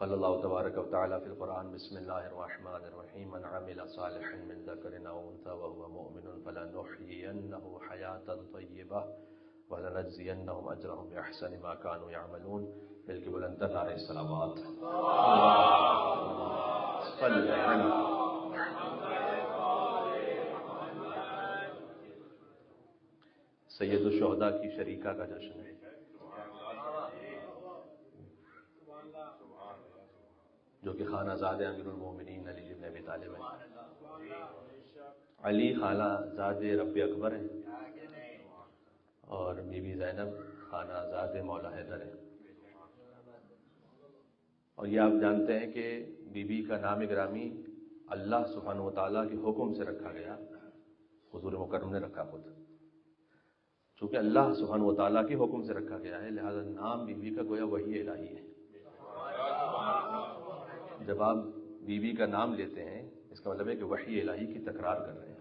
قال اللہ تبارک و تعالی فی القرآن بسم اللہ الرحمن الرحیم من عمل صالحا من ذکر او انثى وهو مؤمن فلنحيينه حیاتا طیبہ ولنجزینہم اجرہم بأحسن ما كانوا يعملون. مل کے بلند نعرہ الصلوات. صلی علی سید الشہداء کی شریکہ کا جشن ہے جو کہ خانہ زاد امیر المومنین علی بن ابی طالب ہے. علی خانہ زاد رب اکبر ہے اور بی بی زینب خانہ زاد مولا حیدر ہے. اور یہ آپ جانتے ہیں کہ بی بی کا نام گرامی اللہ سبحانہ و تعالیٰ کے حکم سے رکھا گیا. حضور مکرم نے رکھا خود. چونکہ اللہ سبحانہ و تعالیٰ کے حکم سے رکھا گیا ہے لہذا نام بی بی کا گویا وحی الہی ہے. جب آپ بی بی کا نام لیتے ہیں اس کا مطلب ہے کہ وحی الہی کی تکرار کر رہے ہیں.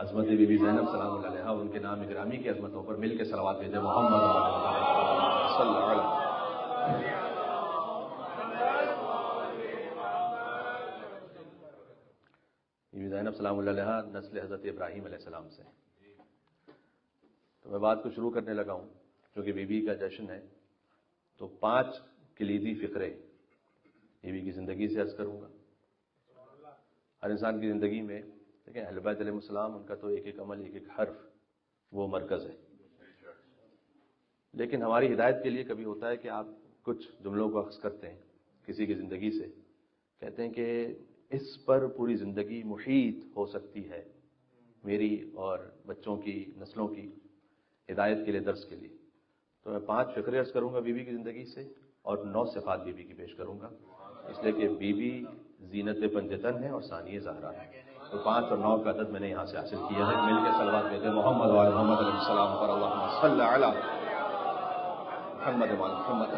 عظمت بی بی زینب سلام اللہ علیہا اور ان کے نام گرامی کی عظمتوں پر مل کے صلوات بھیجیں. محمد صلی اللہ علیہ وسلم. بی بی زینب سلام اللہ علیہا نسل حضرت ابراہیم علیہ السلام سے. تو میں بات کو شروع کرنے لگا ہوں چونکہ بی بی کا جشن ہے تو 5 کلیدی فقرے بی بی کی زندگی سے عرض کروں گا. ہر انسان کی زندگی میں دیکھیں اہل بیت علیہ السلام ان کا تو ایک ایک عمل ایک ایک حرف وہ مرکز ہے. لیکن ہماری ہدایت کے لیے کبھی ہوتا ہے کہ آپ کچھ جملوں کو اخذ کرتے ہیں کسی کی زندگی سے, کہتے ہیں کہ اس پر پوری زندگی محیط ہو سکتی ہے میری اور بچوں کی نسلوں کی ہدایت کے لیے درس کے لیے. تو میں 5 فقرے عرض کروں گا بی بی کی زندگی سے اور 9 صفات بی بی کی پیش کروں گا اس لیے کہ بی بی زینت پنجتن ہے اور ثانی زہرا ہے. تو 5 اور 9 کا عدد میں نے یہاں سے حاصل کیا ہے. مل کے صلوات بھیجیں محمد و آل محمد علیہ السلام پر. اللہم صلی علی محمد و آل محمد.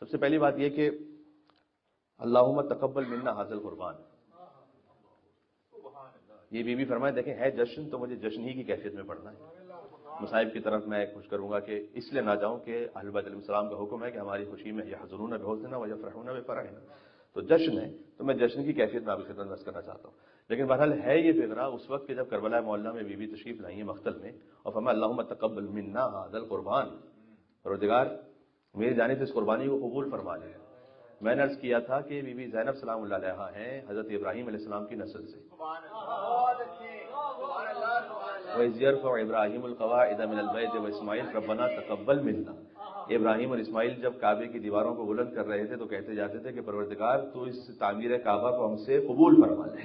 سب سے پہلی بات یہ کہ اللہم تقبل منا ھذا القربان. یہ بی بی فرمائے دیکھیں ہے جشن تو مجھے جشن ہی کی کیفیت میں پڑھنا ہے. مصائب کی طرف میں کوشش کروں گا کہ اس لیے نہ جاؤں کہ اہل بیت علیہ السلام کا حکم ہے کہ ہماری خوشی میں یحزنون بحزننا ویفرحون بفرحنا. تو جشن ہے تو میں جشن کی کیفیت میں آپ کی خدمت کرنا چاہتا ہوں. لیکن بہرحال ہے یہ فقرہ اس وقت کہ جب کربلا معلیٰ میں بی بی تشریف لائی ہے مقتل میں اور فرمایا اللہم تقبل منا ھذا القربان. پروردگار میری جانب سے اس قربانی کو قبول فرما لے. میں نے عرض کیا تھا کہ بی بی زینب سلام اللہ علیہا ہیں حضرت ابراہیم علیہ السلام کی نسل سے. وَإِذْ يَرْفَعُ إِبْرَاهِيمُ الْقَوَاعِدَ مِنَ الْبَيْتِ وَإِسْمَاعِيلُ رَبَّنَا تَقَبَّلْ مِنَّا. ابراہیم اور اسماعیل جب کعبے کی دیواروں کو بلند کر رہے تھے تو کہتے جاتے تھے کہ پروردگار تو اس تعمیر کعبہ کو ہم سے قبول فرما لے.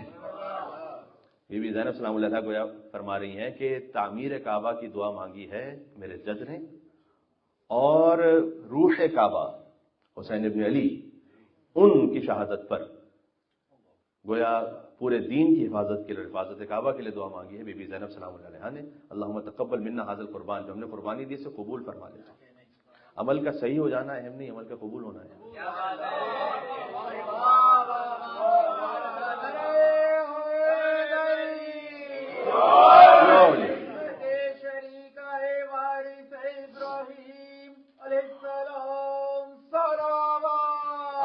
بی بی زینب سلام اللہ علیہا گویا فرما رہی ہیں کہ تعمیر کعبہ کی دعا مانگی ہے میرے جد نے اور روح کعبہ حسین ابن علی ان کی شہادت پر گویا پورے دین کی حفاظت کے لیے حفاظت کعبہ کے لیے دعا مانگی ہے بی بی زینب سلام اللہ علیہا نے. اللہم تقبل منا ھذا القربان. جو ہم نے قربانی دی سے قبول فرما لے. عمل کا صحیح ہو جانا اہم نہیں, عمل کا قبول ہونا ہے.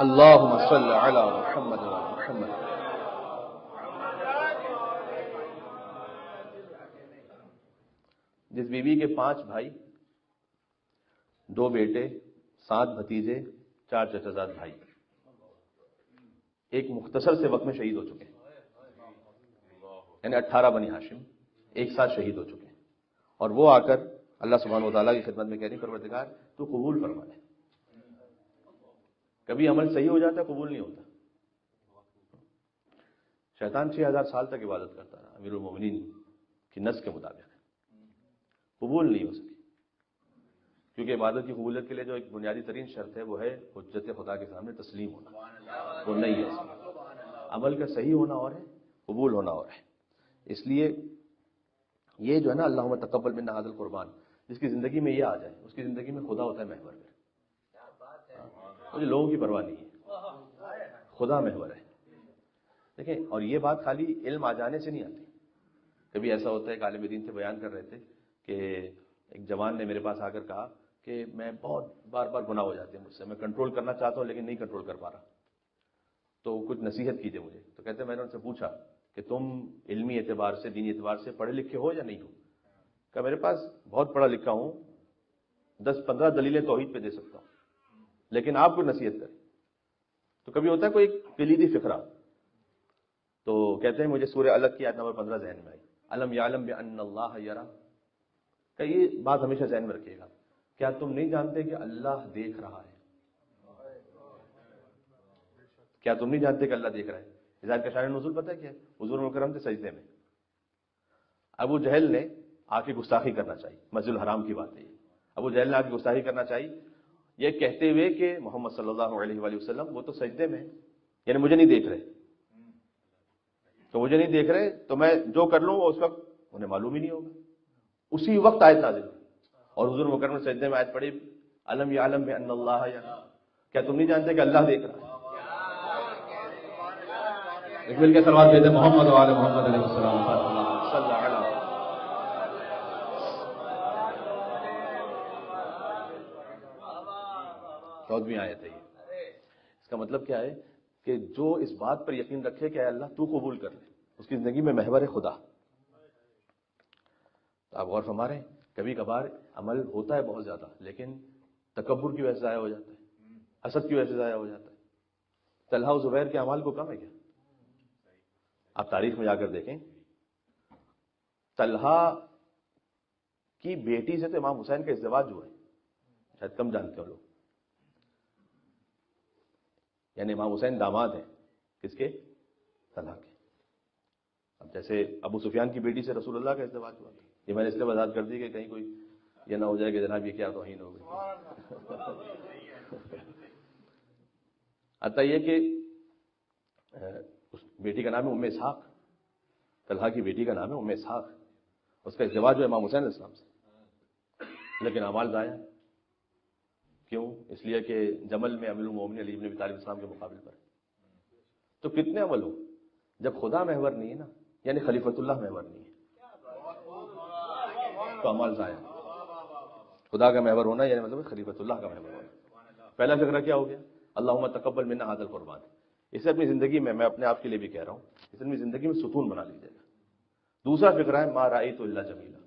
اللہم صلی علی محمد و محمد. جس بی بی کے 5 بھائی 2 بیٹے 7 بھتیجے 4 چچا زاد بھائی ایک مختصر سے وقت میں شہید ہو چکے ہیں یعنی 18 بنی ہاشم ایک ساتھ شہید ہو چکے ہیں. اور وہ آ کر اللہ سبحانہ و تعالیٰ کی خدمت میں کہہ رہی پروردگار تو قبول فرما لے. کبھی عمل صحیح ہو جاتا ہے قبول نہیں ہوتا. شیطان 6000 سال تک عبادت کرتا رہا امیر المومنین کی نص کے مطابق قبول نہیں ہو سکی کیونکہ عبادت کی قبولیت کے لیے جو ایک بنیادی ترین شرط ہے وہ ہے حجت خدا کے سامنے تسلیم ہونا. وہ نہیں ہے. عمل کا صحیح ہونا اور ہے قبول ہونا اور ہے. اس لیے یہ جو ہے نا اللہم تقبل منا ھذا القربان جس کی زندگی میں یہ آ جائے اس کی زندگی میں خدا ہوتا ہے محور. مجھے لوگوں کی پرواہ نہیں ہے, خدا محور ہے. دیکھیں اور یہ بات خالی علم آ جانے سے نہیں آتی. کبھی ایسا ہوتا ہے کہ عالم دین سے بیان کر رہے تھے کہ ایک جوان نے میرے پاس آ کر کہا کہ میں بہت بار بار گناہ ہو جاتے ہیں مجھ سے، میں کنٹرول کرنا چاہتا ہوں لیکن نہیں کنٹرول کر پا رہا، تو کچھ نصیحت کیجیے مجھے۔ تو کہتے ہیں میں نے ان سے پوچھا کہ تم علمی اعتبار سے، دینی اعتبار سے پڑھے لکھے ہو یا نہیں ہو؟ کہ میرے پاس بہت پڑھا لکھا ہوں، 10-15 دلیلیں توحید پہ دے سکتا ہوں، لیکن آپ کو نصیحت کریں۔ تو کبھی ہوتا ہے کوئی ایک کلیدی فقرہ، تو کہتے ہیں مجھے سورہ الگ کی آیت نمبر 15 ذہن میں آئی، الم یعلم بان اللہ یرا، کہ یہ بات ہمیشہ ذہن میں رکھیے گا، کیا تم نہیں جانتے کہ اللہ دیکھ رہا ہے؟ کیا تم نہیں جانتے کہ اللہ دیکھ رہا ہے؟ اس آیت کا شان نزول پتہ ہے کیا ہے؟ حضور مکرم تھے سجدے میں، ابو جہل نے آ کے گستاخی کرنا چاہیے، مسجد الحرام کی بات ہے یہ، ابو جہل نے آ کے گستاخی کرنا چاہیے یہ کہتے ہوئے کہ محمد صلی اللہ علیہ وآلہ وسلم وہ تو سجدے میں ہیں، یعنی مجھے نہیں دیکھ رہے، تو مجھے نہیں دیکھ رہے تو میں جو کر لوں وہ اس وقت انہیں معلوم ہی نہیں ہوگا۔ اسی وقت آیت نازل ہوئی اور حضور مکرم نے سجدے میں آیت پڑھی، الم یعلم بان اللہ یرا، کیا تم نہیں جانتے کہ اللہ دیکھ رہا ہے؟ ایک مل کے صلوات بھیجیں محمد وعلی محمد علیہ السلام صلی اللہ علیہ وسلم۔ چودہویں آیت ہے یہ۔ اس کا مطلب کیا ہے کہ جو اس بات پر یقین رکھے کہ اے اللہ تو قبول کر لے، اس کی زندگی میں محور خدا۔ تو آپ غور فرما رہے ہیں، کبھی کبھار عمل ہوتا ہے بہت زیادہ لیکن تکبر کی وجہ سے ضائع ہو جاتا ہے، حسد کی وجہ سے ضائع ہو جاتا ہے۔ طلحہ و زبیر کے اعمال کو کم ہے کیا؟ آپ تاریخ میں جا کر دیکھیں، طلحہ کی بیٹی سے تو امام حسین کا ازدواج ہوا ہے، شاید کم جانتے ہو لوگ، یعنی امام حسین داماد ہیں کس کے؟ طلحہ کے۔ اب جیسے ابو سفیان کی بیٹی سے رسول اللہ کا ازدواج ہوا تھا، یہ میں نے اس لیے وضاحت کر دی کہ کہیں کوئی یہ نہ ہو جائے کہ جناب یہ کیا توہین ہو گئی۔ آتا یہ کہ اس بیٹی کا نام ہے ام اسحاق، طلحہ کی بیٹی کا نام ہے ام اسحاق، اس کا ازدواج ہوا امام حسین علیہ السلام سے، لیکن اعمال ضائع۔ کیوں؟ اس لیے کہ جمل میں امیر المومنین علی بن ابی طالب السلام کے مقابل پر، تو کتنے عمل ہو جب خدا محور نہیں ہے نا، یعنی خلیفۃ اللہ محور نہیں ہے تو اعمال ضائع۔ خدا کا محور ہونا یعنی مطلب خلیفۃ اللہ کا محور ہونا۔ پہلا فقرہ کیا ہو گیا؟ اللہم تقبل منا ھذا القربان، اسے اپنی زندگی میں اپنے آپ کے لیے بھی کہہ رہا ہوں، اسے اپنی زندگی میں ستون بنا لیجیے گا۔ دوسرا فقرہ ہے ما رأیت الا جمیلا،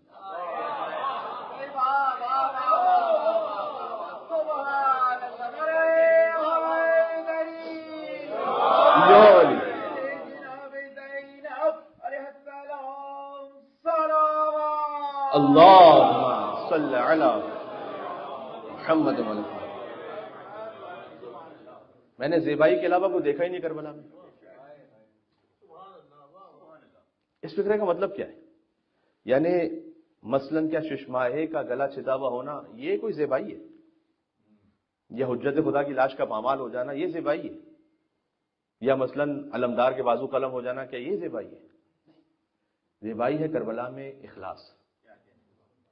اللہم صلی علی محمد وعلی محمد۔ میں نے زیبائی کے علاوہ کوئی دیکھا ہی نہیں کربلا میں۔ اس فکرے کا مطلب کیا ہے؟ یعنی مثلاً کیا ششماہے کا گلا چھدا ہوا ہونا یہ کوئی زیبائی ہے؟ یا حجت خدا کی لاش کا پامال ہو جانا یہ زیبائی ہے؟ یا مثلاً علمدار کے بازو قلم ہو جانا کیا یہ زیبائی ہے؟ زیبائی ہے کربلا میں اخلاص،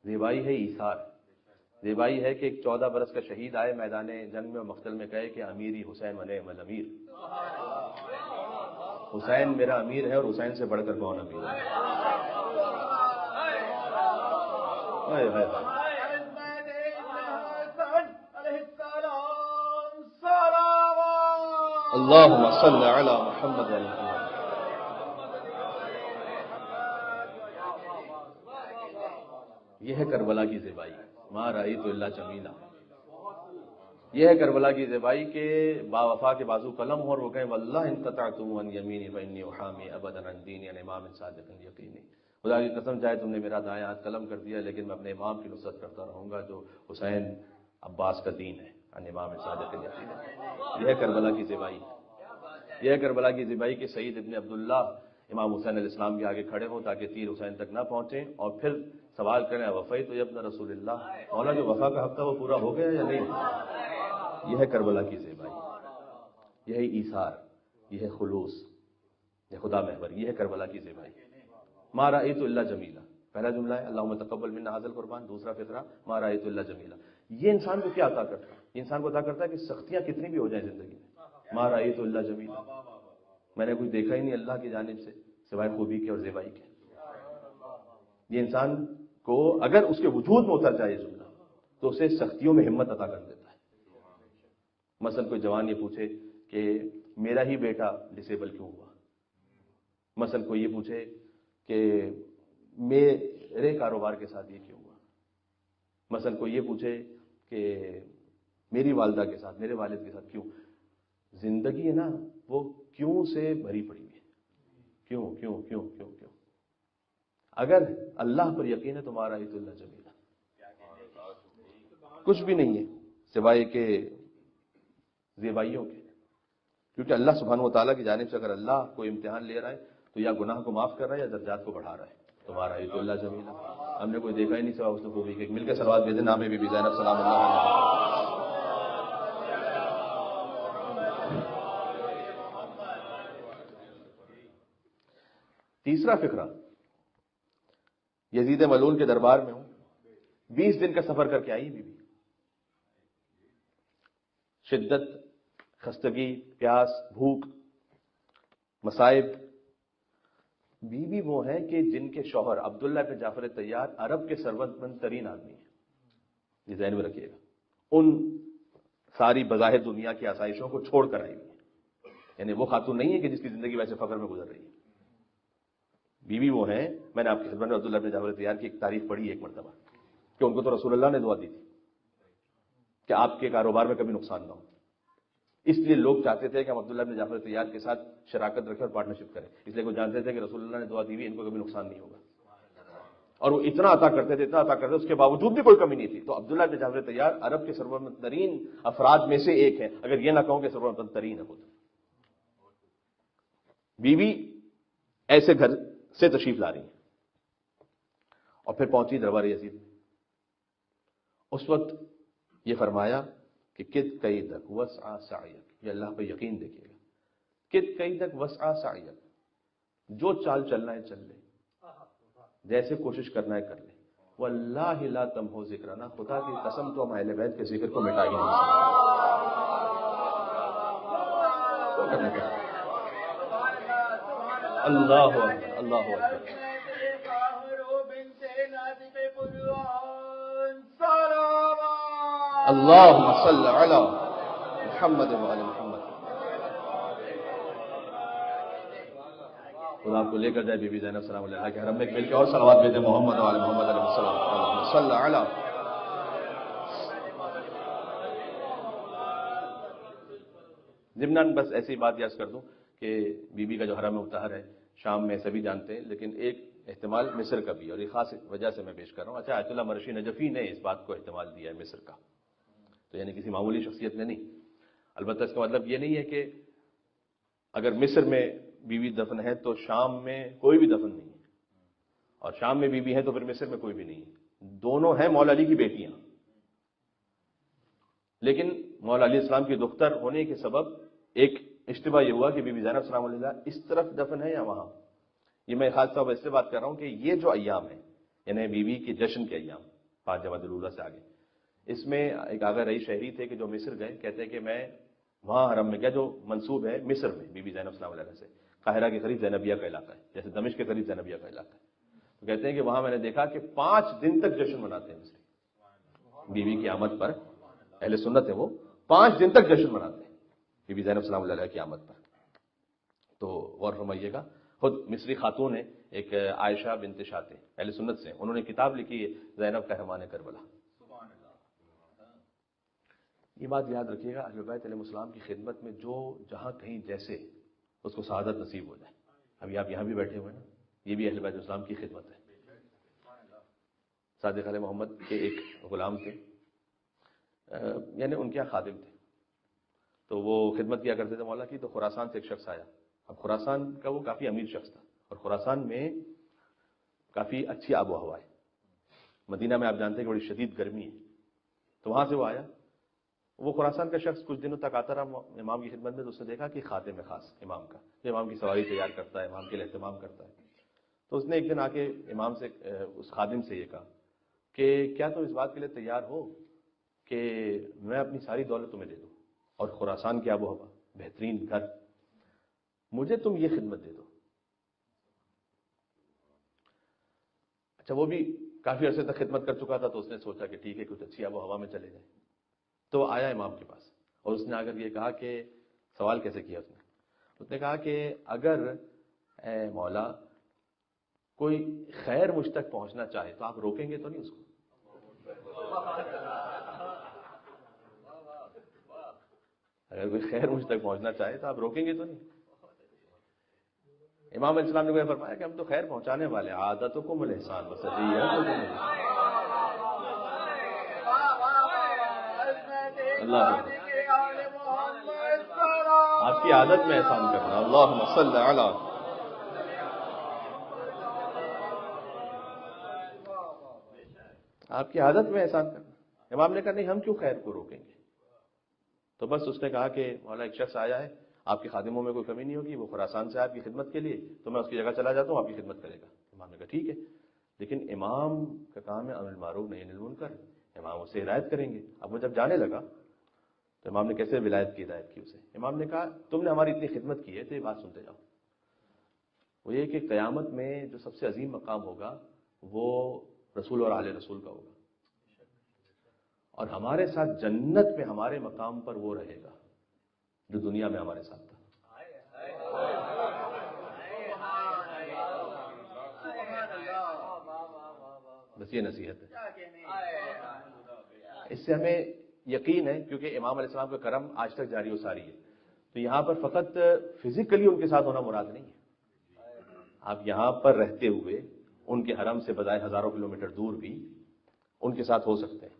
زیبائی ہے ایثار، زیبائی ہے کہ ایک 14 برس کا شہید آئے میدان جنگ میں مقتل میں کہے کہ امیری حسین و نعم الامیر، حسین میرا امیر ہے اور حسین سے بڑھ کر کون امیر ہے۔ اللہم صلی علی محمد وعلی محمد۔ یہ ہے کربلا کی زیبائی، ما رأیت الا جمیلا۔ یہ ہے کربلا کی زیبائی کہ با وفا کے بازو قلم ہو اور وہ کہیں واللہ ان قطعتم عن یمینی فانی احامی ابدا عن دینی، عن امام صادق یقینی، خدا کی قسم چاہے تم نے میرا دایاں ہاتھ قلم کر دیا لیکن میں اپنے امام کی نصرت کرتا رہوں گا جو حسین عباس کا دین ہے، عن امام صادق یقینی۔ یہ ہے کربلا کی زیبائی، یہ ہے کربلا کی زیبائی کہ سعید ابن عبداللہ امام حسین علیہ السلام کے آگے کھڑے ہوں تاکہ تیر حسین تک نہ پہنچیں اور پھر سوال کریں وفی تو ابن رسول اللہ، مولا جو وفا کا حق تھا وہ پورا ہو گیا یا نہیں؟ یہ ہے کربلا کی زیبائی، یہ ہے ایثار، یہ ہے خلوص، یہ خدا محور، یہ ہے کربلا کی زیبائی۔ ما رأیت الا جمیلا، پہلا جملہ ہے اللہم تقبل منا ھذا القربان، دوسرا فقرہ ما رأیت الا جمیلا۔ یہ انسان کو کیا عطا کرتا ہے؟ یہ انسان کو عطا کرتا ہے کہ سختیاں کتنی بھی ہو جائیں زندگی میں، ما رأیت الا جمیلا، میں نے کچھ دیکھا ہی نہیں اللہ کی جانب سے سوائے خوبی کے اور زیبائی کے۔ یہ انسان کو اگر اس کے وجود میں اتر جائے جملہ تو اسے سختیوں میں ہمت عطا کر دیتا ہے۔ مثلا کوئی جوان یہ پوچھے کہ میرا ہی بیٹا ڈسیبل کیوں ہوا، مثلا کوئی یہ پوچھے کہ میرے کاروبار کے ساتھ یہ کیوں ہوا، مثلا کوئی یہ پوچھے کہ میری والدہ کے ساتھ، میرے والد کے ساتھ کیوں۔ زندگی ہے نا وہ کیوں سے بھری پڑی ہوئی ہے، کیوں کیوں کیوں کیوں کیوں۔ اگر اللہ پر یقین ہے تمہارا ہی تو اللہ جمیلہ، کچھ بھی نہیں ہے سوائے کہ زیبائیوں کے، کیونکہ اللہ سبحانہ و تعالیٰ کی جانب سے اگر اللہ کوئی امتحان لے رہا ہے تو یا گناہ کو معاف کر رہا ہے یا درجات کو بڑھا رہا ہے۔ تمہارا ہی تو اللہ جمیلہ، ہم نے کوئی دیکھا ہی نہیں سوا اس خوبی کہ مل کے صلوات بھیجیں نام بی بی زینب سلام اللہ علیہ۔ تیسرا فقرہ، یزید ملعون کے دربار میں ہوں، 20 دن کا سفر کر کے آئی بی بی، شدت، خستگی، پیاس، بھوک، مصائب۔ بی بی وہ ہیں کہ جن کے شوہر عبداللہ بن جعفر طیار عرب کے ثروت مند ترین آدمی ہیں، یہ ذہن میں رکھیے گا، ان ساری بظاہر دنیا کی آسائشوں کو چھوڑ کر آئی ہوئی ہے، یعنی وہ خاتون نہیں ہے کہ جس کی زندگی ویسے فقر میں گزر رہی ہے۔ بی بی وہ ہیں، میں نے آپ کی خدمت میں عبداللہ بن جعفر طیار کی ایک تعریف پڑھی ایک مرتبہ کہ ان کو تو رسول اللہ نے دعا دی تھی کہ آپ کے کاروبار میں کبھی نقصان نہ ہو، اس لیے لوگ چاہتے تھے کہ ہم عبداللہ بن جعفر طیار کے ساتھ شراکت رکھیں اور پارٹنرشپ کریں، اس لیے وہ جانتے تھے کہ رسول اللہ نے دعا دی ہوئی ان کو کبھی نقصان نہیں ہوگا، اور وہ اتنا عطا کرتے تھے، اتنا عطا کرتے تھے، اس کے باوجود بھی کوئی کمی نہیں تھی۔ تو عبداللہ بن جعفر طیار عرب کے ثروت مند ترین افراد میں سے ایک ہیں، اگر یہ نہ کہوں کہ ثروت مند ترین ہے خود۔ بی بی ایسے گھر سے تشریف لا رہی ہیں اور پھر پہنچی دربار یزید میں۔ اس وقت یہ فرمایا کہ کت قیدک وسع سعیک، یہ اللہ پہ یقین دیکھیے گا، کت قیدک وسع سعیک، جو چال چلنا ہے چل لے، جیسے کوشش کرنا ہے کر لے، واللہ لا تمحو ذکرنا، خدا کی قسم تو ہم اہل بیت کے ذکر کو مٹا ہی نہیں سکتے۔ اللہ اکبر، اللہ اکبر۔ اللہم صل علی محمد وعلی محمد۔ خدا آپ کو لے کر جائے بی بی زینب سلام اللہ کے حرم میں مل کے اور صلوات بھیجیں محمد وعلی محمد علیہ السلام، اللہم صل علی۔ ضمناً بس ایسی بات یاد کر دوں کہ بی بی کا جو حرم مطہر ہے شام میں سبھی جانتے ہیں، لیکن ایک احتمال مصر کا بھی، اور یہ خاص وجہ سے میں پیش کر رہا ہوں۔ اچھا، آیت اللہ مرشی نجفی نے اس بات کو احتمال دیا ہے مصر کا، تو یعنی کسی معمولی شخصیت نے نہیں۔ البتہ اس کا مطلب یہ نہیں ہے کہ اگر مصر میں بیوی دفن ہے تو شام میں کوئی بھی دفن نہیں ہے، اور شام میں بیوی ہے تو پھر مصر میں کوئی بھی نہیں ہے، دونوں ہیں مولا علی کی بیٹیاں، لیکن مولا علیہ السلام کی دختر ہونے کے سبب ایک اشتباہ یہ ہوا کہ بی بی زینب سلام اللہ اس طرف دفن ہے یا وہاں۔ یہ میں خاص طور پر اس سے بات کر رہا ہوں کہ یہ جو ایام ہیں، یعنی بیوی کے جشن کے ایام 5 جمادی الاولیٰ سے آگے، اس میں ایک آگاہ رئی شہری تھے کہ جو مصر گئے، کہتے ہیں کہ میں وہاں حرم میں گیا جو منسوب ہے مصر میں بی بی زینب سلام اللہ سے، قاہرہ کے قریب زینبیہ کا علاقہ ہے، جیسے دمشق کے قریب زینبیہ کا علاقہ ہے، تو کہتے ہیں کہ وہاں میں نے دیکھا کہ 5 دن تک جشن مناتے ہیں مصری، بیوی کی آمد پر، اہل سنت ہے وہ 5 دن تک جشن مناتے ہیں بی بی زینب سلام اللہ کی آمد پر۔ تو غور فرمائیے گا، خود مصری خاتون ہے ایک عائشہ بنت شاطئ، اہل سنت سے، انہوں نے کتاب لکھی ہے زینب قہرمان کربلا۔ یہ بات یاد رکھیے گا، اہل بیت علیہ السلام کی خدمت میں جو جہاں کہیں جیسے اس کو سعادت نصیب ہو جائے۔ ابھی آپ یہاں بھی بیٹھے ہوئے ہیں، یہ بھی اہل بیت السلام کی خدمت ہے۔ صادق علیہ محمد کے ایک غلام تھے، یعنی ان کے یہاں خادم تھے، تو وہ خدمت کیا کرتے تھے مولا کی، تو خراسان سے ایک شخص آیا۔ اب خراسان کا وہ کافی امیر شخص تھا، اور خراسان میں کافی اچھی آب و ہوا ہے، مدینہ میں آپ جانتے ہیں کہ بڑی شدید گرمی ہے، تو وہاں سے وہ آیا۔ وہ خراسان کا شخص کچھ دنوں تک آتا رہا امام کی خدمت میں، تو اس نے دیکھا کہ خادم ہے خاص امام کا، جو امام کی سواری تیار کرتا ہے، امام کے لیے اہتمام کرتا ہے، تو اس نے ایک دن آ کے امام سے، اس خادم سے یہ کہا کہ کیا تم اس بات کے لیے تیار ہو کہ میں اپنی ساری دولت تمہیں دے دوں اور خراسان کی آب و ہوا، بہترین گھر، مجھے تم یہ خدمت دے دو۔ اچھا، وہ بھی کافی عرصے تک خدمت کر چکا تھا، تو اس نے سوچا کہ ٹھیک ہے کچھ اچھی آب و ہوا میں چلے جائیں. تو آیا امام کے پاس اور اس نے آ کر یہ کہا کہ سوال کیسے کیا اس نے کہا کہ اگر اے مولا کوئی خیر مجھ تک پہنچنا چاہے تو آپ روکیں گے تو نہیں اس کو؟ اگر کوئی خیر مجھ تک پہنچنا چاہے تو آپ روکیں گے تو نہیں؟ امام علیہ السلام نے فرمایا کہ ہم تو خیر پہنچانے والے، عادتکم الاحسان اللہ، آپ کی عادت میں احسان کرنا. اللہم صل علی. آپ کی عادت میں احسان کرنا. امام نے کہا نہیں، ہم کیوں خیر کو روکیں گے؟ تو بس اس نے کہا کہ مولا ایک شخص آیا ہے، آپ کے خادموں میں کوئی کمی نہیں ہوگی، وہ خراسان سے آپ کی خدمت کے لیے، تو میں اس کی جگہ چلا جاتا ہوں، آپ کی خدمت کرے گا. امام نے کہا ٹھیک ہے، لیکن امام کا کام ہے امر بالمعروف نہی عن المنکر، امام اسے ہدایت کریں گے. اب وہ جب جانے لگا تو امام نے کیسے ولایت کی ہدایت کی اسے؟ امام نے کہا تم نے ہماری اتنی خدمت کی ہے تو یہ بات سنتے جاؤ. وہ یہ کہ قیامت میں جو سب سے عظیم مقام ہوگا وہ رسول اور آل رسول کا ہوگا، اور ہمارے ساتھ جنت میں ہمارے مقام پر وہ رہے گا جو دنیا میں ہمارے ساتھ تھا. بس یہ نصیحت ہے. اس سے ہمیں یقین ہے، کیونکہ امام علیہ السلام کا کرم آج تک جاری و ساری ہے. تو یہاں پر فقط فزیکلی ان کے ساتھ ہونا مراد نہیں ہے، آپ یہاں پر رہتے ہوئے ان کے حرم سے بجائے ہزاروں کلومیٹر دور بھی ان کے ساتھ ہو سکتے ہیں،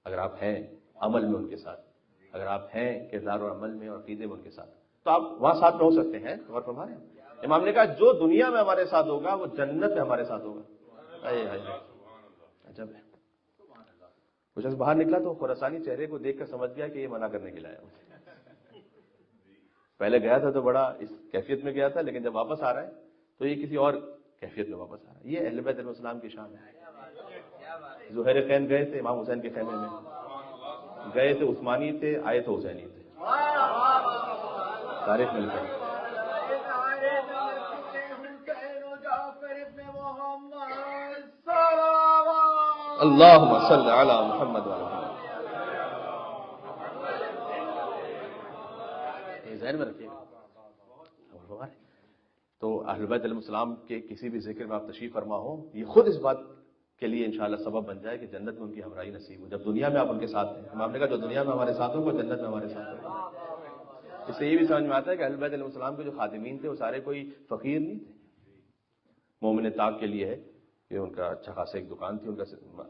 اگر آپ ہیں عمل میں ان کے ساتھ، اگر آپ ہیں کردار اور عمل میں اور عقیدے میں ان کے ساتھ، تو آپ وہاں ساتھ میں ہو سکتے ہیں. غور فرمائیں. امام نے کہا جو دنیا میں ہمارے ساتھ ہوگا وہ جنت میں ہمارے ساتھ ہوگا. عجب ہے. کچھ باہر نکلا تو خراسانی چہرے کو دیکھ کر سمجھ گیا کہ یہ منع کرنے کے لیے آیا مجھے. پہلے گیا تھا تو بڑا اس کیفیت میں گیا تھا، لیکن جب واپس آ رہا ہے تو یہ کسی اور کیفیت میں واپس آ رہا ہے. یہ اہل بیت علیہ السلام کی شان ہے. زہیر خین گئے تھے امام حسین کے خیمے میں، گئے تھے عثمانی تھے، آئے تو حسینی تھے. تاریخ مل گئی. اللہم صل علی محمد وعلی محمد. یہ ذہن میں رکھیے گا. تو اہل بیت علیہ السلام کے کسی بھی ذکر میں آپ تشریف فرما ہو، یہ خود اس بات کے لیے انشاءاللہ سبب بن جائے کہ جنت میں ان کی ہمراہی نصیب ہو جب دنیا میں آپ ان کے ساتھ ہیں. امام نے کہا جو دنیا میں ہمارے ساتھ ہو وہ جنت میں ہمارے ساتھ ہو. اس سے یہ بھی سمجھ میں آتا ہے کہ اہل بیت علیہ السلام کے جو خادمین تھے وہ سارے کوئی فقیر نہیں تھے. مومن طاق کے لیے ہے کہ ان کا اچھا خاصا ایک دکان تھی، ان کا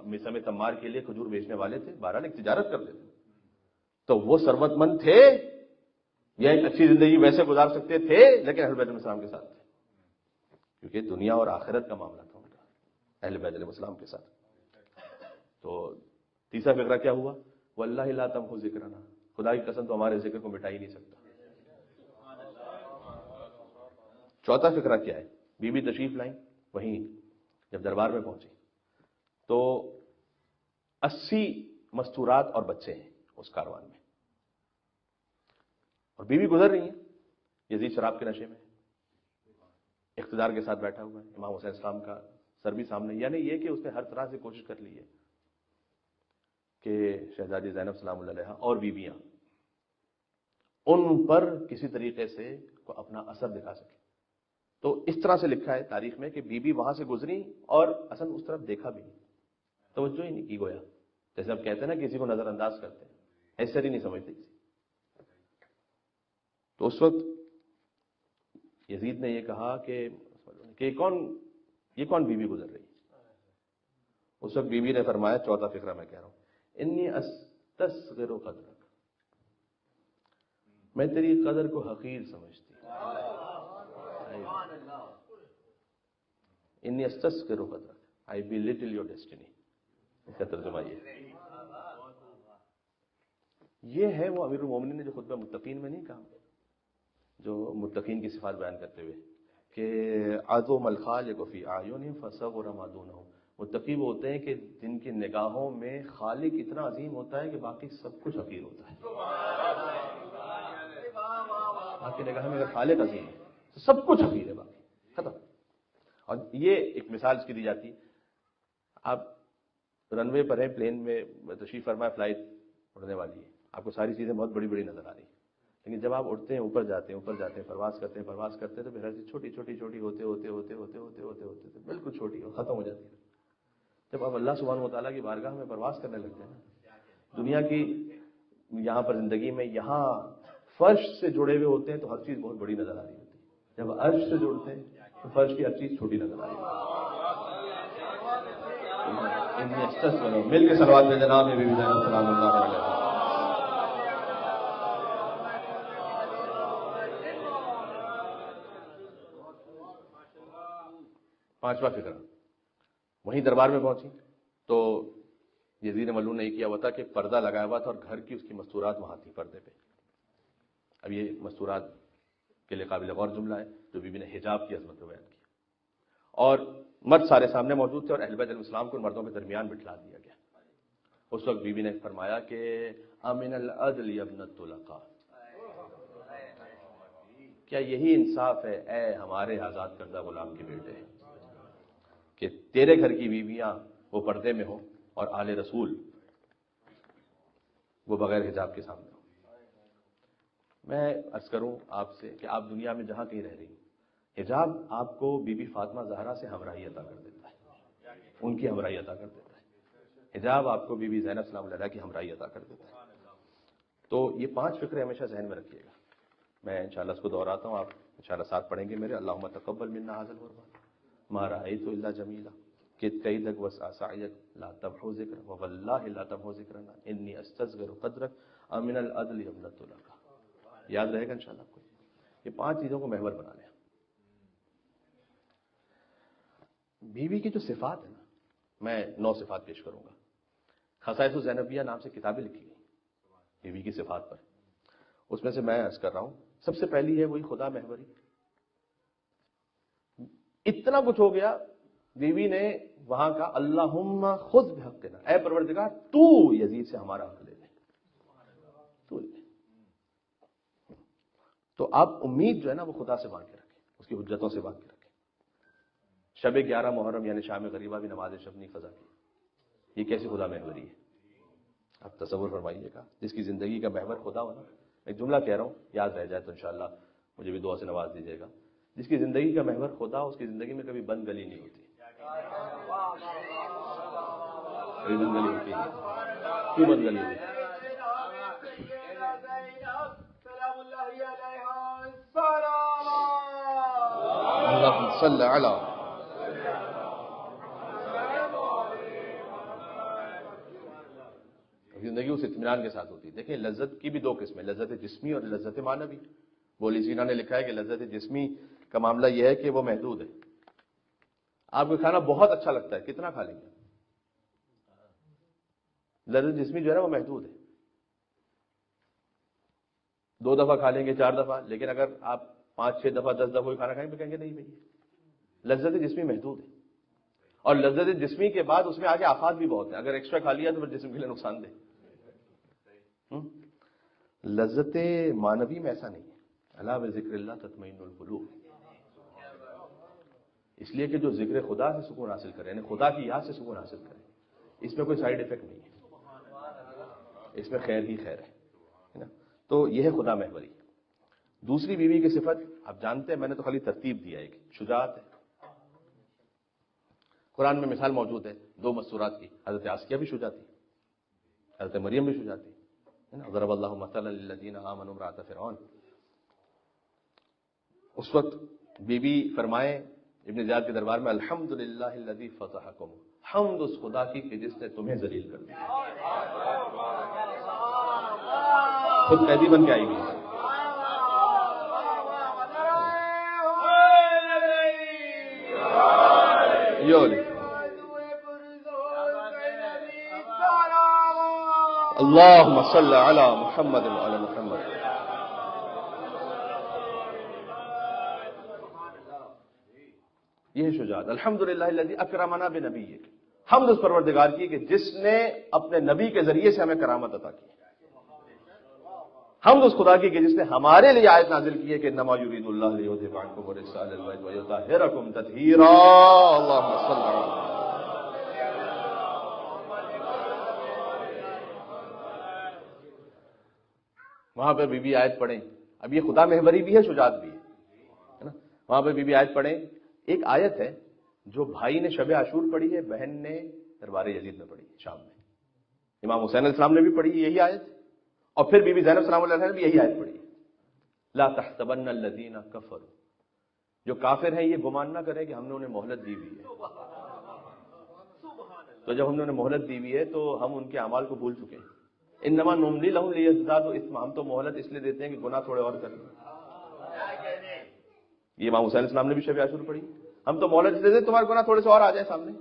مسم تمار کے لیے کھجور بیچنے والے تھے، بہرحال ایک تجارت کرتے تھے. تو وہ ثروت مند تھے یا ایک اچھی زندگی ویسے گزار سکتے تھے، لیکن اہل بیت علیہ السلام کے ساتھ تھے، کیونکہ دنیا اور آخرت کا معاملہ تھا ان کا اہل بیت علیہ السلام کے ساتھ. تو تیسرا فقرہ کیا ہوا؟ واللہ لا تمحو ذکرنا، خدا کی قسم تو ہمارے ذکر کو مٹا ہی نہیں سکتا. چوتھا فقرہ کیا ہے؟ بی بی تشریف لائیں. وہیں جب دربار میں پہنچی تو 80 مستورات اور بچے ہیں اس کاروان میں، اور بیوی گزر رہی ہیں. یزید شراب کے نشے میں اقتدار کے ساتھ بیٹھا ہوا ہے، امام حسین السلام کا سر بھی سامنے، یعنی یہ کہ اس نے ہر طرح سے کوشش کر لی ہے کہ شہزادی زینب سلام اللہ علیہا اور بیویاں ان پر کسی طریقے سے اپنا اثر دکھا سکے. تو اس طرح سے لکھا ہے تاریخ میں کہ بی بی وہاں سے گزری اور اصل اس طرف دیکھا بھی نہیں، توجہ ہی نہیں کی، گویا جیسے اب کہتے ہیں نا کسی کو نظر انداز کرتے ہیں، ایسے ہی نہیں سمجھتے کسی. تو اس وقت یزید نے یہ کہا کہ یہ کون بی بی گزر رہی ہے؟ اس وقت بی بی نے فرمایا، چوتھا فقرہ میں کہہ رہا ہوں، انی استصغر قدرک، میں تیری قدر کو حقیر سمجھتی ہوں. انی استصغر قدرک، آئی بلیٹل یور ڈیسٹینی. اس کا ترجمہ یہ ہے. وہ امیر المومنین نے جو خطبہ متقین میں نہیں کہا، جو متقین کی صفات بیان کرتے ہوئے کہ عظم الخالق فی اعینہم فصغر ما دونہ، متقی وہ ہوتے ہیں کہ جن کی نگاہوں میں خالق اتنا عظیم ہوتا ہے کہ باقی سب کچھ حقیر ہوتا ہے. آپ کی نگاہ میں اگر خالق عظیم ہے تو سب کچھ حقیر ہے، باقی ختم. اور یہ ایک مثال اس کی دی جاتی ہے. آپ رن وے پر ہیں، پلین میں تشریف فرمائے، فلائٹ اڑنے والی ہے، آپ کو ساری چیزیں بہت بڑی بڑی نظر آ رہی ہیں، لیکن جب آپ اڑتے ہیں، اوپر جاتے ہیں، پرواز کرتے ہیں تو پھر ایسی چھوٹی چھوٹی چھوٹی ہوتے بالکل چھوٹی ختم ہو جاتی ہے۔ جب آپ اللہ سبحانہ و تعالیٰ کی بارگاہ میں پرواز کرنے لگتے ہیں، دنیا کی یہاں پر زندگی میں یہاں فرش سے جڑے ہوئے ہوتے ہیں تو ہر چیز بہت بڑی نظر آ رہی ہوتی ہے، جب عرش سے جڑتے ہیں تو فرش کی ہر چیز چھوٹی نظر آ رہی ہے۔ مل کے صلوات میں جناب بی بی زینب سلام اللہ علیہ۔ پانچواں فکر، وہیں دربار میں پہنچی تو یزید ملعون نے یہ کیا ہوا تھا کہ پردہ لگایا ہوا تھا اور گھر کی اس کی مستورات وہاں تھی پردے پہ۔ اب یہ مستورات کے لیے قابل غور جملہ ہے جو بی بی نے حجاب کی عظمت کو بیان کی، اور مرد سارے سامنے موجود تھے اور اہل بیت علیہ السلام کو ان مردوں کے درمیان بٹھلا دیا گیا۔ اس وقت بی بی نے فرمایا کہ امن العدل یا ابن الطلقاء، کیا یہی انصاف ہے اے ہمارے آزاد کردہ غلام کے بیٹے کہ تیرے گھر کی بیویاں وہ پردے میں ہوں اور آل رسول وہ بغیر حجاب کے سامنے ہوں۔ میں عرض کروں آپ سے کہ آپ دنیا میں جہاں کہیں رہ رہی ہیں، حجاب آپ کو بی بی فاطمہ زہرا سے ہمراہی عطا کر دیتا ہے، ان کی ہمراہی عطا کر دیتا ہے۔ حجاب آپ کو بی بی زینب سلام اللہ علیہ کی ہمراہی عطا کر دیتا ہے۔ تو یہ 5 فکریں ہمیشہ ذہن میں رکھیے گا، میں انشاءاللہ اس کو دہراتا ہوں، آپ انشاءاللہ ساتھ پڑھیں گے میرے۔ اللہم تقبل منا ھذا القربان ما رأیت الا جمیلا کت قیدک وسع سعیک لا تمحو ذکر واللہ لا تمحو ذکرنا انی استصغر قدرک امن العدل ابن الطلقاء۔ یاد رہے گا انشاءاللہ آپ کو، یہ 5 چیزوں کو محور بنا لیں۔ بیوی کی جو صفات ہے نا، میں 9 صفات پیش کروں گا۔ خصائص الزینبیہ نام سے کتابیں لکھی گئی بیوی کی صفات پر، اس میں سے میں عرض کر رہا ہوں۔ سب سے پہلی ہے وہی خدا محوری۔ اتنا کچھ ہو گیا، بیوی نے وہاں کا اللہم خذ بحقنا، اے پروردگار تو یزید سے ہمارا حق لے لے، تو لے۔ تو آپ امید جو ہے نا وہ خدا سے باندھ کے رکھیں، اس کی حجتوں سے باندھ کے رکھیں۔ شب 11 محرم یعنی شام غریبہ بھی نماز شب نہیں قضا کی، یہ کیسی خدا محوری ہے؟ آپ تصور فرمائیے گا، جس کی زندگی کا محور خدا ہو نا۔ ایک جملہ کہہ رہا ہوں، یاد رہ جائے تو انشاءاللہ مجھے بھی دعا سے نواز دیجیے گا۔ جس کی زندگی کا محور خدا، اس کی زندگی میں کبھی بند گلی نہیں ہوتی، کبھی بند گلی ہوتی ہے۔ کیوں بند گلی ہوتی ہے؟ اللہم صلی علی زندگی اس اطمینان کے ساتھ ہوتی ہے۔ دیکھیں لذت کی بھی 2 قسمیں، لذت جسمی اور لذت معنوی۔ بولی سینا نے لکھا ہے کہ لذت جسمی کا معاملہ یہ ہے کہ وہ محدود ہے، آپ کو کھانا بہت اچھا لگتا ہے، کتنا کھا لیں گے؟ لذت جسمی جو ہے نا وہ محدود ہے، 2 دفعہ کھا لیں گے، 4 دفعہ، لیکن اگر آپ 5-6 دفعہ 10 دفعہ کوئی کھانا کھائیں گے کہیں گے نہیں بھائی، لذت جسمی محدود ہے۔ اور لذت جسمی کے بعد اس میں آگے آفات بھی بہت ہیں، اگر ایکسٹرا کھا لیا تو پھر جسم کے لیے نقصان دہ۔ لذت معنوی میں ایسا نہیں ہے، الا بذکر اللہ تطمئن القلوب، اس لیے کہ جو ذکر خدا سے سکون حاصل کرے، یعنی خدا کی یاد سے سکون حاصل کرے، اس میں کوئی سائیڈ ایفیکٹ نہیں ہے، اس میں خیر ہی خیر ہے نا۔ تو یہ ہے خدا محوری۔ دوسری بیوی کی صفت آپ جانتے ہیں، میں نے تو خالی ترتیب دیا ہے، ایک شجاعت ہے۔ قرآن میں مثال موجود ہے 2 مستورات کی، حضرت آسیہ بھی شجاع تھی، حضرت مریم بھی شجاع تھی، ضرب اللہ مثلا للذین آمنوا امرأۃ فرعون۔ اس وقت بی بی فرمائے ابن زیاد کے دربار میں الحمدللہ الذی فتحکم، حمد اس خدا کی کہ جس نے تمہیں ذلیل کر دیا، خود قیدی بن کے آئی گئی۔ اللہم صلی علی محمد وعلی محمد۔ یہ شجاعت، الحمدللہ الذی اکرمنا بنبیہ، حمد اس پروردگار کی کہ جس نے اپنے نبی کے ذریعے سے ہمیں کرامت عطا کی، حمد اس خدا کی کہ جس نے ہمارے لیے آیت نازل کی ہے کہ انما یرید اللہ لیذھب عنکم الرجس اہل البیت ویطہرکم تطہیرا۔ اللہم صلی علی وہاں پہ بی آیت پڑھیں. اب یہ خدا محوری بھی ہے، شجاعت بھی ہے نا. وہاں پہ بی آیت پڑھیں. ایک آیت ہے جو بھائی نے شب عاشور پڑھی ہے، بہن نے دربار یزید میں پڑھی شام میں. امام حسین علیہ السلام نے بھی پڑھی یہی آیت، اور پھر بی زینب سلام اللہ علیہ نے بھی یہی آیت پڑھی. لا تحسبن الذین کفروا، جو کافر ہیں یہ گمان نہ کریں کہ ہم نے انہیں مہلت دی ہوئی ہے. تو جب ہم نے انہیں مہلت دی ہوئی ہے تو ہم ان کے اعمال کو بھول چکے ہیں. انما نملی لهم لیزدادوا اثما، ہم تو مہلت اس لیے دیتے ہیں کہ گناہ تھوڑے اور کریں. یہ امام حسین علیہ السلام نے بھی شب عاشور پڑھی. ہم تو مہلت اس لیے دیتے ہیں تمہارے گناہ تھوڑے سے اور آ جائیں سامنے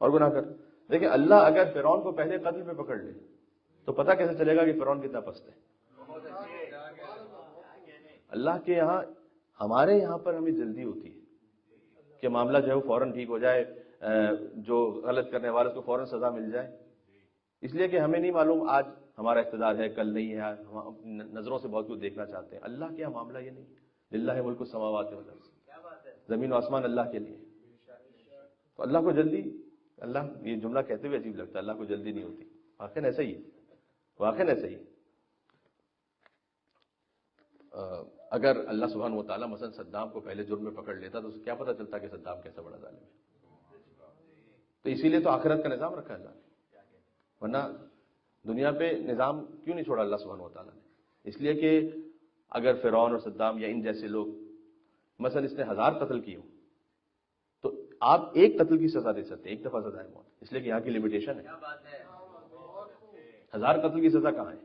اور گناہ کر. دیکھیں اللہ اگر فرعون کو پہلے قتل پہ پکڑ لے تو پتہ کیسے چلے گا کہ فرعون کتنا پست ہے. اللہ کے یہاں، ہمارے یہاں پر ہمیں جلدی ہوتی ہے کہ معاملہ جو ہے وہ فوراً ٹھیک ہو جائے، جو غلط کرنے والے کو فوراً سزا مل جائے. اس لیے کہ ہمیں نہیں معلوم آج ہمارا اقتدار ہے، کل نہیں ہے، ہم نظروں سے بہت کچھ دیکھنا چاہتے ہیں. اللہ کے یہاں معاملہ یہ نہیں. للہ ملک السماوات والارض، زمین و آسمان اللہ کے لیے. تو اللہ کو جلدی، اللہ یہ جملہ کہتے ہوئے عجیب لگتا ہے، اللہ کو جلدی نہیں ہوتی. واقعاً ایسا ہی ہے، واقعاً ایسا ہی ہے. اگر اللہ سبحانہ و تعالیٰ مثلا صدام کو پہلے جرم میں پکڑ لیتا تو کیا پتہ چلتا کہ صدام کیسا بڑا ظالم ہے. تو اسی لیے تو آخرت کا نظام رکھا ہے اللہ نے، ورنہ دنیا پہ نظام کیوں نہیں چھوڑا اللہ سبحانہ و تعالیٰ نے؟ اس لیے کہ اگر فرعون اور صدام یا ان جیسے لوگ مثلا اس نے 1000 قتل کیے ہوں تو آپ ایک قتل کی سزا دے سکتے ہیں، ایک دفعہ سزا ہے موت. اس لیے کہ یہاں کی لمیٹیشن ہے. 1000 قتل کی سزا کہاں ہے؟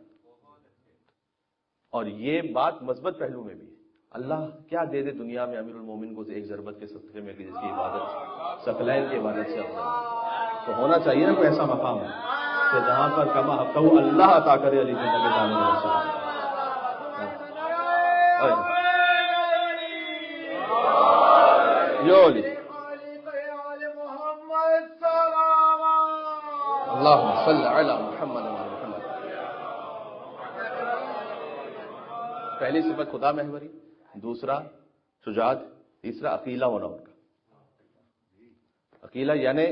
اور یہ بات مثبت پہلو میں بھی ہے. اللہ کیا دے دے دنیا میں امیر المومن کو ایک ضربت کے صدقے میں کہ جس کی عبادت ثقلین کی عبادت سے افضل ہے. تو ہونا چاہیے نا کوئی ایسا مقام کہ جہاں پر کما حقہ اللہ عطا کرے علی جنہ کے جانے میں رسول. اللہم صلی علی محمد وعلی محمد. پہلی صفت خدا محوری، دوسرا شجاعت، تیسرا عقیلہ ہونا ان کا. عقیلہ یعنی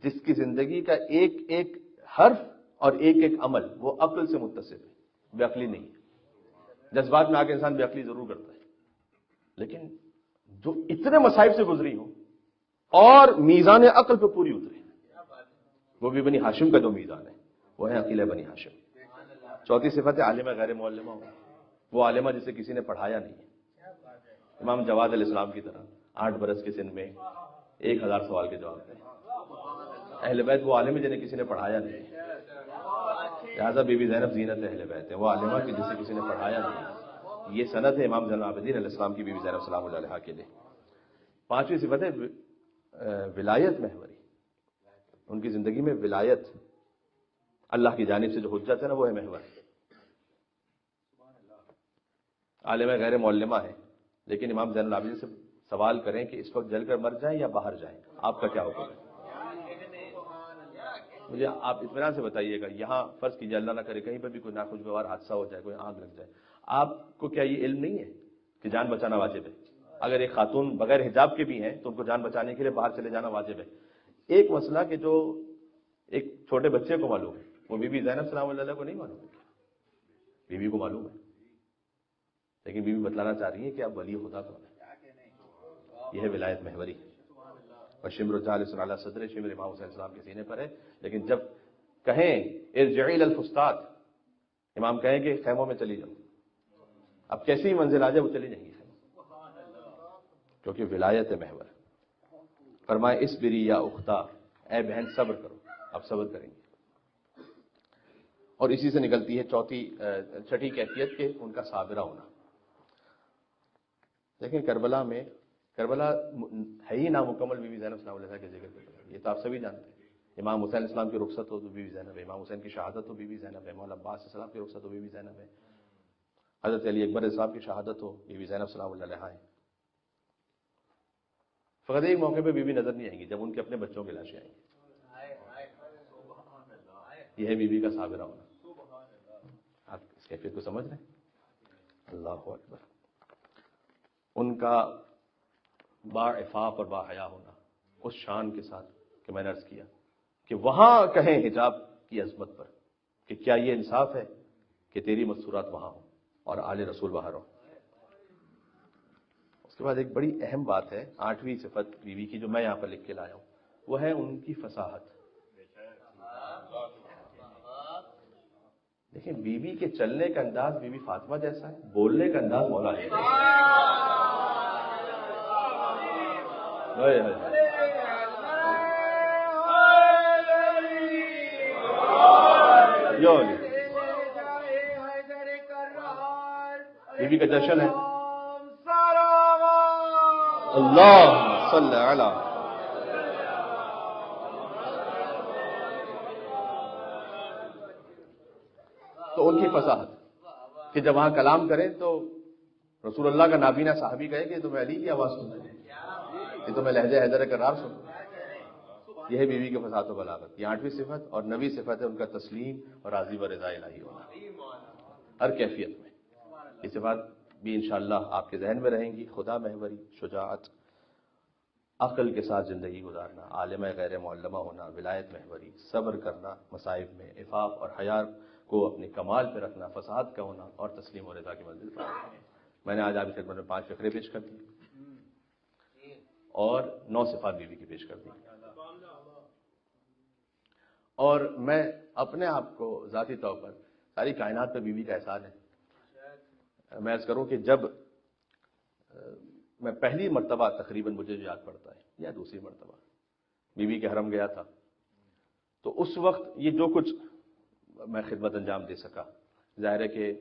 جس کی زندگی کا ایک ایک حرف اور ایک ایک عمل وہ عقل سے متصف ہے، بے عقلی نہیں. جذبات میں آ کے انسان بے عقلی ضرور کرتا ہے، لیکن جو اتنے مصائب سے گزری ہوں اور میزان عقل پہ پوری اترے، وہ بھی بنی ہاشم کا جو میزان ہے وہ ہے عقیلہ بنی ہاشم. چوتھی صفت ہے عالمہ غیر معلمہ ہو. وہ عالمہ جسے کسی نے پڑھایا نہیں ہے. امام جواد علیہ السلام کی طرح 8 برس کے سن میں 1000 سوال کے جواب دیں. اہل بیت وہ عالم جنہیں کسی نے پڑھایا نہیں. لہٰذا بی بی زینب زینت اہل بیت ہے، وہ عالمہ کی جسے کسی نے پڑھایا نہیں. یہ سند ہے امام زین العابدین علیہ السلام کی بی بی زینب سلام اللہ علیہا کے لیے. پانچویں صفت ہے ولایت محوری. ان کی زندگی میں ولایت اللہ کی جانب سے جو حجت ہے نا وہ ہے محور. عالمہ غیر معلمہ ہے، لیکن امام زین العابدین سے سوال کریں کہ اس وقت جل کر مر جائیں یا باہر جائیں، آپ کا کیا حکم ہے؟ مجھے آپ اطمینان سے بتائیے گا. یہاں فرض کیجیے اللہ نہ کرے کہیں پر بھی کوئی ناخوشگوار حادثہ ہو جائے، کوئی آگ لگ جائے، آپ کو کیا یہ علم نہیں ہے کہ جان بچانا واجب ہے؟ اگر ایک خاتون بغیر حجاب کے بھی ہیں تو ان کو جان بچانے کے لیے باہر چلے جانا واجب ہے. ایک مسئلہ کہ جو ایک چھوٹے بچے کو معلوم ہے وہ بی بی زینب سلام اللہ علیہ کو نہیں معلوم ہے. بی بی کو معلوم ہے، لیکن بی بی بتلانا چاہ رہی ہے کہ اب ولی خدا کون ہے. یہ ہے ولایت محوری. اور شمر جالس علی صدر، شمر امام حسین السلام کے سینے پر ہے. لیکن جب کہیں ارجعی الی الفسطاط، امام کہیں کہ خیموں میں چلی جاؤ، اب کیسی منزل آ جائے وہ چلی جائیں گی، کیونکہ ولایت محور. فرمائے اصبری یا اختا، اے بہن صبر کرو. اب صبر کریں گے. اور اسی سے نکلتی ہے چھٹی کیفیت کے ان کا صابرہ ہونا. دیکھیں کربلا ہے ہی نامکمل بی بی زینب سلام اللہ کے ذکر پہ، یہ تو آپ سبھی جانتے ہیں. امام حسین اسلام کی رخصت ہو تو بی بی زینب ہے، امام حسین کی شہادت ہو بی بی زینب ہے، مولا عباس السلام کی رخصت ہو بی بی زینب ہے، حضرت علی اکبر السلام کی شہادت ہو بی بی زینب سلام اللہ علیہا ہے. فقط ایک موقع پہ بی بی نظر نہیں آئیں گی جب ان کے اپنے بچوں کی لاشیں آئیں گی. یہ ہے بی بی کا صابرہ ہونا. آپ اس کیفیت کو سمجھ رہے ہیں؟ اللہ اکبر. ان کا با عفاف اور با حیا ہونا اس شان کے ساتھ کہ میں نے عرض کیا کہ وہاں کہیں حجاب کی عظمت پر کہ کیا یہ انصاف ہے کہ تیری مستورات وہاں ہوں. اور آل رسول باہر ہوں۔ اس کے بعد ایک بڑی اہم بات ہے، 8ویں صفت بیوی کی جو میں یہاں پر لکھ کے لایا ہوں، وہ ہے ان کی فصاحت۔ دیکھیں بیوی کے چلنے کا انداز بی بی فاطمہ جیسا ہے، بولنے کا انداز مولا علی جیسا ہے۔ بی بی کا جشن ہے، اللہ صلی علی۔ تو ان کی فصاحت کہ جب وہاں کلام کریں تو رسول اللہ کا نابینا صحابی کہے کہ تمہیں علی کی آواز سن رہے ہیں، کہ تمہیں لہجہ حیدر کرار سن رہے ہیں۔ یہ ہے بیوی کے فصاحت و بلاغت، یہ 8ویں صفت۔ اور 9ویں صفت ہے ان کا تسلیم اور راضی و رضا الہی ہونا ہر کیفیت میں۔ یہ صفات بھی انشاءاللہ آپ کے ذہن میں رہیں گی۔ خدا محوری، شجاعت، عقل کے ساتھ زندگی گزارنا، عالمہ غیر معلمہ ہونا، ولایت محوری، صبر کرنا مصائب میں، عفاف اور حیا کو اپنے کمال پہ رکھنا، فصاحت کا ہونا، اور تسلیم و رضا کی منزل پر رکھنا۔ میں نے آج آپ کی خدمت میں 5 فقرے پیش کر دی اور 9 صفات بیوی کی پیش کر دی۔ اور میں اپنے آپ کو ذاتی طور پر ساری کائنات پہ بیوی کا احسان ہے۔ میں عرض کروں کہ جب میں پہلی مرتبہ تقریباً مجھے جو یاد پڑتا ہے یا دوسری مرتبہ بیوی کے حرم گیا تھا، تو اس وقت یہ جو کچھ میں خدمت انجام دے سکا، ظاہر ہے کہ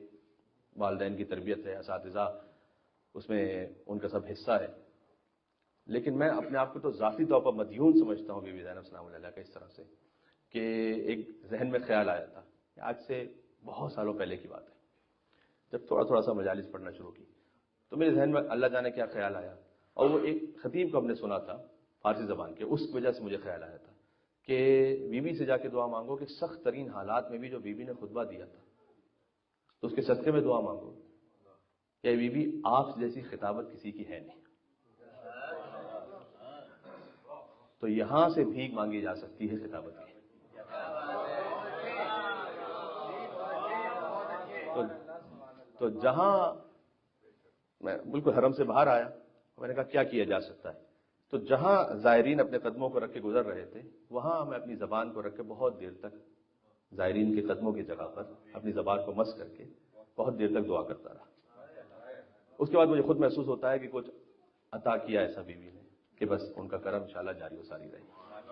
والدین کی تربیت ہے، اساتذہ اس میں ان کا سب حصہ ہے، لیکن میں اپنے آپ کو تو ذاتی طور پر مدیون سمجھتا ہوں بی بی زینب سلام علیہ کا اس طرح سے کہ ایک ذہن میں خیال آیا تھا، آج سے بہت سالوں پہلے کی بات ہے، جب تھوڑا تھوڑا سا مجالس پڑھنا شروع کی تو میرے ذہن میں اللہ جانے کیا خیال آیا، اور وہ ایک خطیب کو ہم نے سنا تھا فارسی زبان کے، اس وجہ سے مجھے خیال آیا تھا کہ بیوی سے جا کے دعا مانگو کہ سخت ترین حالات میں بھی جو بیوی نے خطبہ دیا تھا تو اس کے صدقے میں دعا مانگو کہ بیوی آپ جیسی خطابت کسی کی ہے نہیں، تو یہاں سے بھیک مانگی جا سکتی ہے خطابت کی۔ تو جہاں میں بالکل حرم سے باہر آیا، میں نے کہا کیا کیا جا سکتا ہے، تو جہاں زائرین اپنے قدموں کو رکھ کے گزر رہے تھے وہاں میں اپنی زبان کو رکھ کے بہت دیر تک زائرین کے قدموں کی جگہ پر اپنی زبان کو مس کر کے بہت دیر تک دعا کرتا رہا۔ اس کے بعد مجھے خود محسوس ہوتا ہے کہ کچھ عطا کیا ایسا بیوی نے کہ بس ان کا کرم انشاءاللہ جاری و ساری رہے۔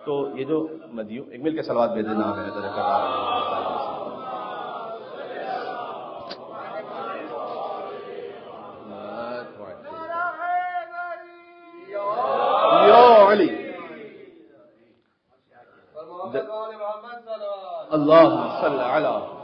تو یہ جو مدیوں ایک مل کے صلوات بھیجے نام ہے حیدر کرار، اللهم صل علی